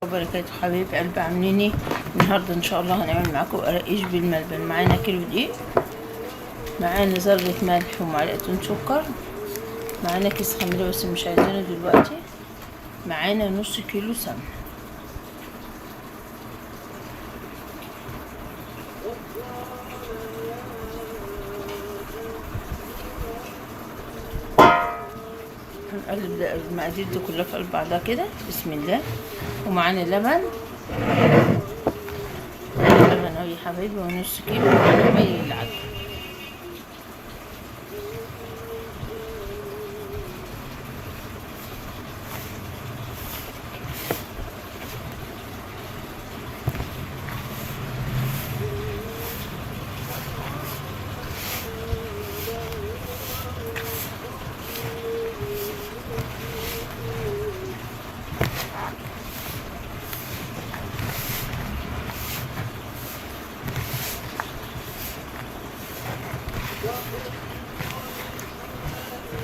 وبركاته حبايب قلبي، عاملين ايه؟ النهارده ان شاء الله هنعمل معاكم قراقيش بالملبن. معانا كيلو دقيق، معانا ذرة ملح ومعلقتين سكر، معانا كيس خميرة بس مش عايزينه دلوقتي، معانا نص كيلو سمنة. هنقلب المقادير دي كلها في قلب بعضها كده، بسم الله. ومعانا لبن اهو يا حبايبي، ونص كيلو، ومعانا مي للعجن.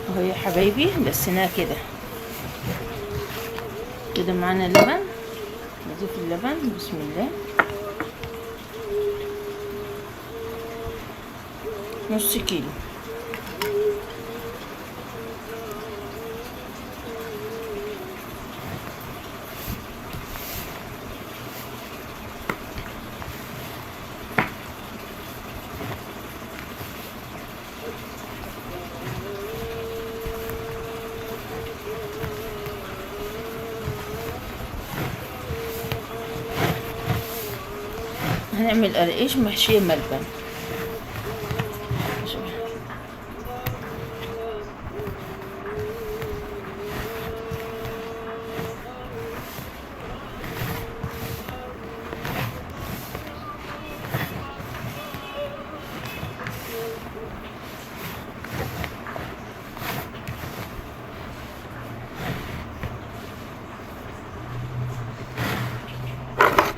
اهو يا حبايبي دسيناها كده كده. معانا لبن، نضيف اللبن بسم الله، نص كيلو. هنعمل قرقيش محشية ملبن.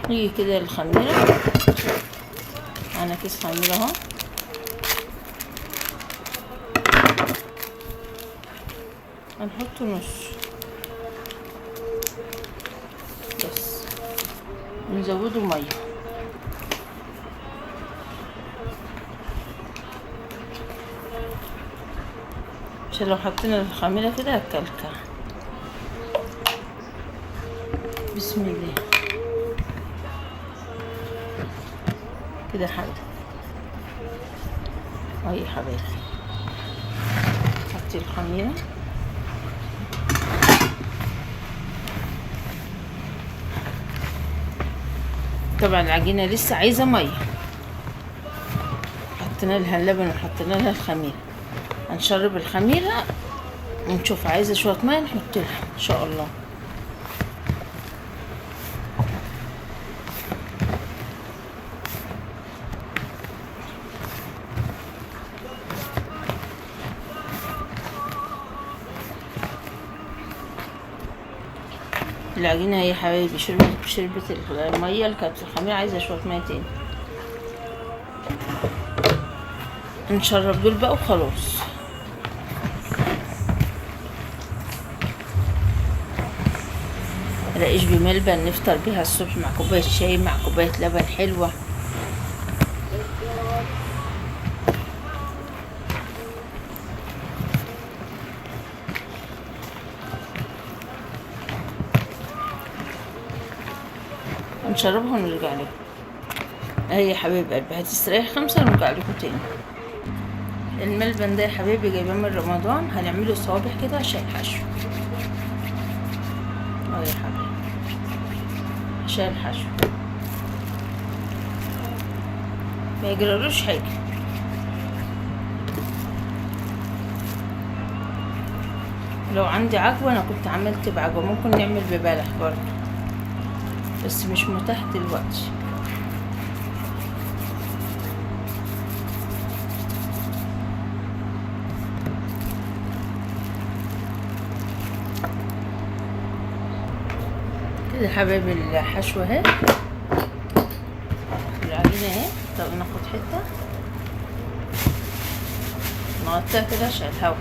نيجي كده الخميرة، معانا كيس خميرة اهو، هنحط نص بس، ونزوده مية. عشان لو حطينا الخميرة كده هتكلكع. بسم الله كده حاجة اهو يا حبايبي. حطي الخميرة، طبعا العجينة لسه عايزة مية، حطينا لها اللبن وحطينا لها الخميرة. هنشرب الخميرة ونشوف عايزة شوية مية نحط لها ان شاء الله. العجينة يا حبايبي شربت المية اللي كانت في الخميرة، عايزة شوية مية تاني. نشرب دول بقى وخلاص. قراقيش بملبن نفطر بيها الصبح مع كوباية شاي، مع كوباية لبن حلوة. نشربها ونرجع لكم. اهي يا حبايب قلبي، هتستريح 5 ونرجع لكم تاني. الملبن ده يا حبايبي جايباه من رمضان، هنعمله صوابع كده عشان الحشو. اهو يا حبايبي عشان الحشو ما يجرالوش حاجة. لو عندي عجوة انا كنت عملت بعجوة، ممكن نعمل ببلح برضه بس مش متاح دلوقتي. كده حبايبي الحشوة اهي، العجينة اهي. طب ناخد حتة نغطيها كده عشان الهوا.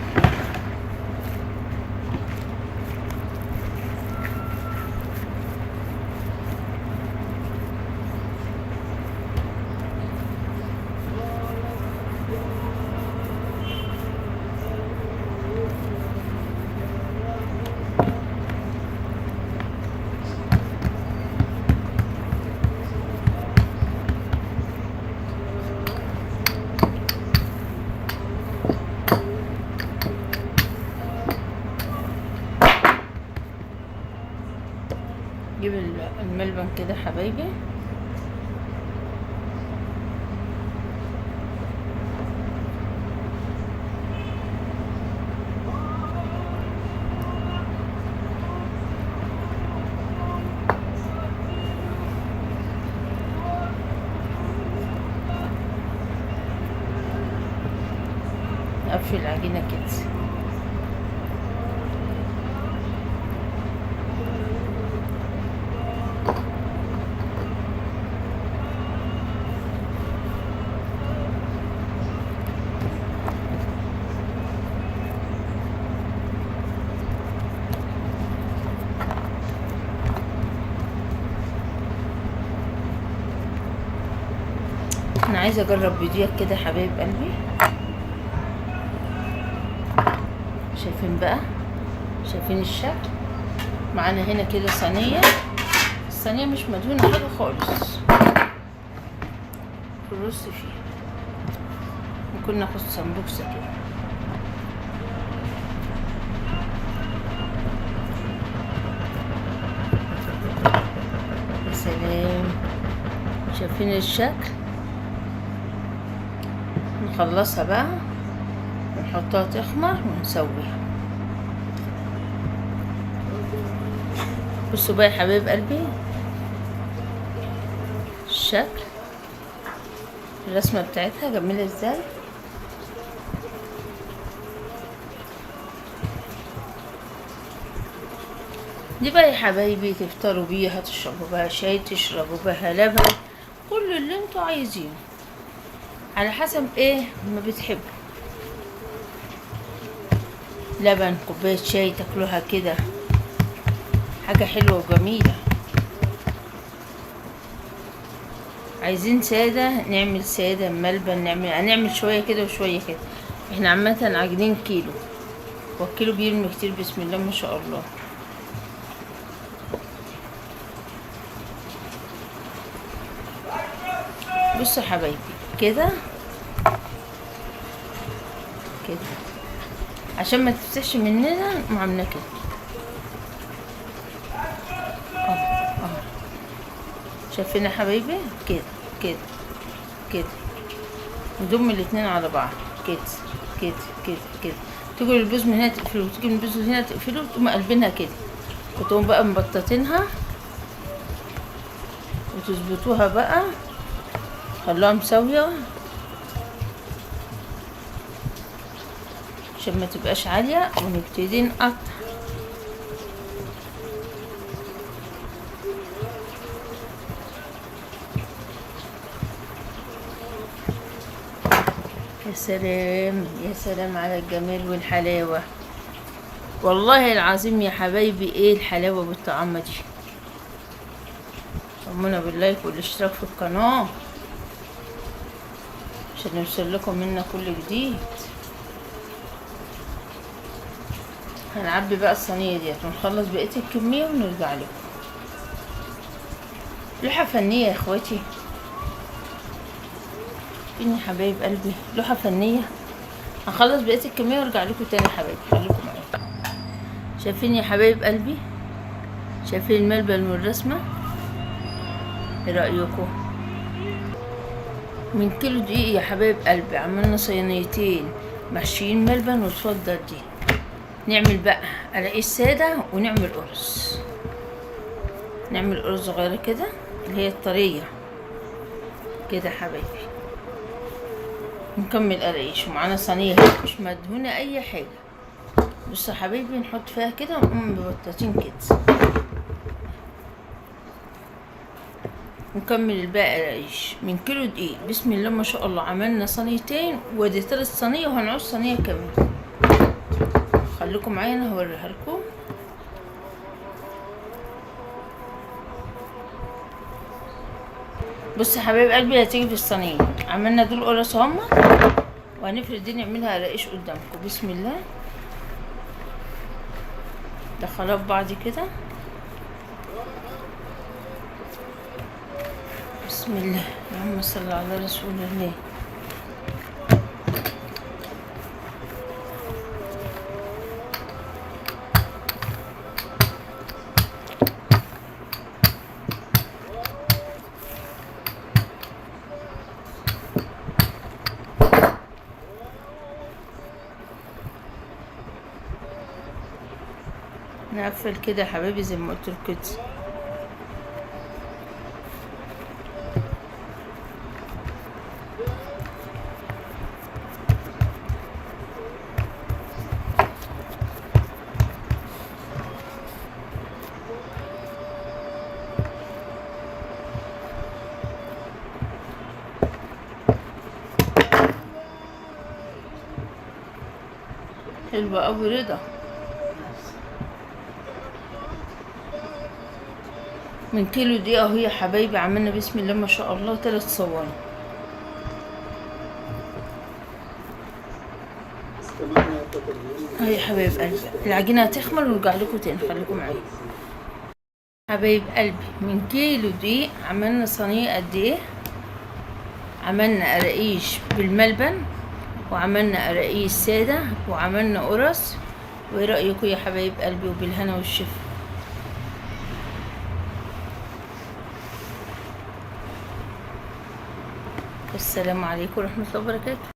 نجيب الملبن كده حبايبي. نقفل العجينة كده. انا عايزه اجرب فيديوهات كده حبايب قلبي. شايفين بقى، شايفين الشكل؟ معانا هنا كده صينيه، الصينيه مش مدهونه حاجه خالص، الرز فيها. ممكن ناخد سمبوكسه كده. يا سلام، شايفين الشكل؟ نخلصها بقى ونحطها تخمر ونسويها. بصوا بقى يا حبايب قلبي الشكل، الرسمة بتاعتها جميلة ازاي. دي بقى يا حبايبي تفطروا بيها، تشربوا بها شاي، تشربوا بها لبن، كل اللي انتوا عايزينه على حسب ايه ما بتحبوا. لبن، كوباية شاي، تاكلوها كده، حاجة حلوة وجميلة. عايزين سادة نعمل سادة، ملبن هنعمل شوية كده وشوية كده. احنا عامة عاجنين كيلو، والكيلو بيرمي كتير بسم الله ما شاء الله. بصوا يا حبايبي كده كده عشان ما تفتحش مننا عاملة كده. شايفين يا حبايبي؟ كده كده كده، نضم الاتنين على بعض كده كده كده كده. تيجوا البوز من هنا تقفلوا، وتيجي من البوز من هنا تقفلوا، وتقوموا قلبينها كده، وتقوموا بقى مبططينها وتظبطوها بقى، خلوها مساوية عشان ما تبقاش عالية، ونبتدي نقطع. يا سلام يا سلام على الجمال والحلاوة، والله العظيم يا حبايبي ايه الحلاوة والطعامة دي. طمنا باللايك والاشتراك في القناة عشان يوصل لكم منا كل جديد. هنعبي بقى الصينية ديت ونخلص بقية الكمية ونرجع لكم. لوحة فنية يا اخواتي، فين يا حبايب قلبي؟ لوحة فنية. هنخلص بقية الكمية وارجع لكم تاني يا حبايبي، خليكم معايا. شايفين يا حبايب قلبي؟ شايفين الملبن والرسمة؟ ايه رأيكم؟ من كيلو دقيق يا حبايب قلبي عملنا صينيتين محشيين ملبن. وتفضل دي نعمل بقى قراقيش سادة ونعمل قرص، نعمل قرص صغيرة كده اللي هي الطرية كده حبايبي. نكمل قراقيش ومعانا صينية مش مدهونة اي حاجة. بصوا يا حبايبي نحط فيها كده ونقوم مبططين كده، نكمل الباقي قراقيش. من كيلو دقيق بسم الله ما شاء الله عملنا صينيتين، ودي تالت صينية وهنعوز صينية كمان. خليكم معايا انا هوريها لكم. بصوا يا حبايب قلبي هتيجي في الصينيه، عملنا دول قرص هما، وهنفرد دي نعملها قراقيش قدامكم. بسم الله دخلوها في بعض كده، بسم الله اللهم صل على رسول الله. هنقفل كده يا حبايبي زي ما قلت لكم كده. حلوة أوي رضا. من كيلو دي اهو يا حبايبي عملنا بسم الله ما شاء الله 3 صواني. اهي يا حبايب قلبي العجينة هتخمر ونرجع لكم تاني، خليكم معايا. حبايب قلبي من كيلو دي عملنا صينية قد ايه؟ عملنا قراقيش بالملبن، وعملنا قراقيش سادة، وعملنا قرص. وايه رأيكم يا حبايب قلبي؟ وبالهنا والشفا. السلام عليكم ورحمة الله وبركاته.